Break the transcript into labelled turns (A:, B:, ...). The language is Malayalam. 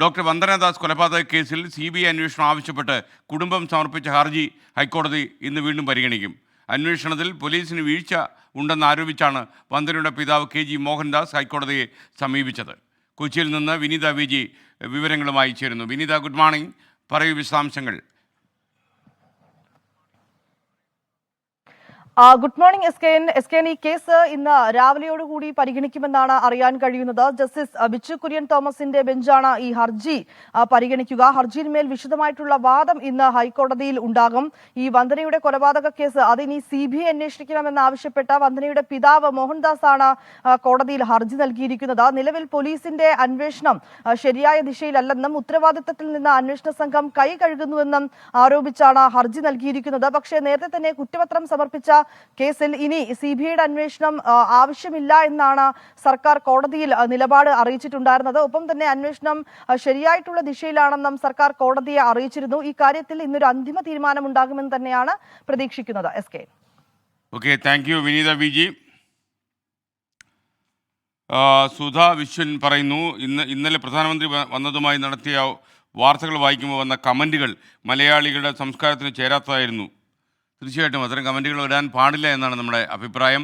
A: ഡോക്ടർ വന്ദനദാസ് കൊലപാതക കേസിൽ CBI അന്വേഷണം ആവശ്യപ്പെട്ട് കുടുംബം സമർപ്പിച്ച ഹർജി ഹൈക്കോടതി ഇന്ന് വീണ്ടും പരിഗണിക്കും. അന്വേഷണത്തിൽ പോലീസിന് വീഴ്ച ഉണ്ടെന്നാരോപിച്ചാണ് വന്ദനയുടെ പിതാവ് KG മോഹൻദാസ് ഹൈക്കോടതിയെ സമീപിച്ചത്. കൊച്ചിയിൽ നിന്ന് വിനീത VG വിവരങ്ങളുമായി ചേരുന്നു. വിനീത, ഗുഡ് മോർണിംഗ്. പറയൂ വിശദാംശങ്ങൾ.
B: Good morning S K. ഈ കേസ് ഇന്ന് രാവിലെയോടുകൂടി പരിഗണിക്കുമെന്നാണ് അറിയാൻ കഴിയുന്നത്. ജസ്റ്റിസ് ബിച്ചു കുര്യൻ തോമസിന്റെ ബെഞ്ചാണ് ഈ ഹർജി പരിഗണിക്കുക. ഹർജിയിന്മേൽ വിശദമായിട്ടുള്ള വാദം ഇന്ന് ഹൈക്കോടതിയിൽ ഉണ്ടാകും. ഈ വന്ദനയുടെ കൊലപാതക കേസ് അതിനി CBI അന്വേഷിക്കണമെന്നാവശ്യപ്പെട്ട വന്ദനയുടെ പിതാവ് മോഹൻദാസ് ആണ് കോടതിയിൽ ഹർജി നൽകിയിരിക്കുന്നത്. നിലവിൽ പോലീസിന്റെ അന്വേഷണം ശരിയായ ദിശയിലല്ലെന്നും ഉത്തരവാദിത്തത്തിൽ നിന്ന് അന്വേഷണ സംഘം കൈ കഴുകുന്നുവെന്നും ആരോപിച്ചാണ് ഹർജി നൽകിയിരിക്കുന്നത്. പക്ഷേ നേരത്തെ തന്നെ കുറ്റപത്രം സമർപ്പിച്ച കേസിൽ ഇനി CBIയുടെ അന്വേഷണം ആവശ്യമില്ല എന്നാണ് സർക്കാർ കോടതിയിൽ നിലപാട് അറിയിച്ചിട്ടുണ്ടായിരുന്നത്. ഒപ്പം തന്നെ അന്വേഷണം ശരിയായിട്ടുള്ള ദിശയിലാണെന്നും സർക്കാർ കോടതിയെ അറിയിച്ചിരുന്നു. ഈ കാര്യത്തിൽ ഇന്നൊരു അന്തിമ തീരുമാനമുണ്ടാകുമെന്ന് തന്നെയാണ് പ്രതീക്ഷിക്കുന്നത്. SK.
A: Okay, thank you Vineetha VG. Sudha Viswan പറയുന്നു, ഇന്നലെ പ്രധാനമന്ത്രി വന്നതുമായി നടത്തിയ വാർത്തകൾ വായിക്കുമ്പോൾ വന്ന കമൻറ്റുകൾ മലയാളികളുടെ സംസ്കാരത്തിന് ചേരാത്തതായിരുന്നു. തീർച്ചയായിട്ടും അത്തരം കമൻറ്റുകൾ ഇടാൻ പാടില്ല എന്നാണ് നമ്മുടെ അഭിപ്രായം.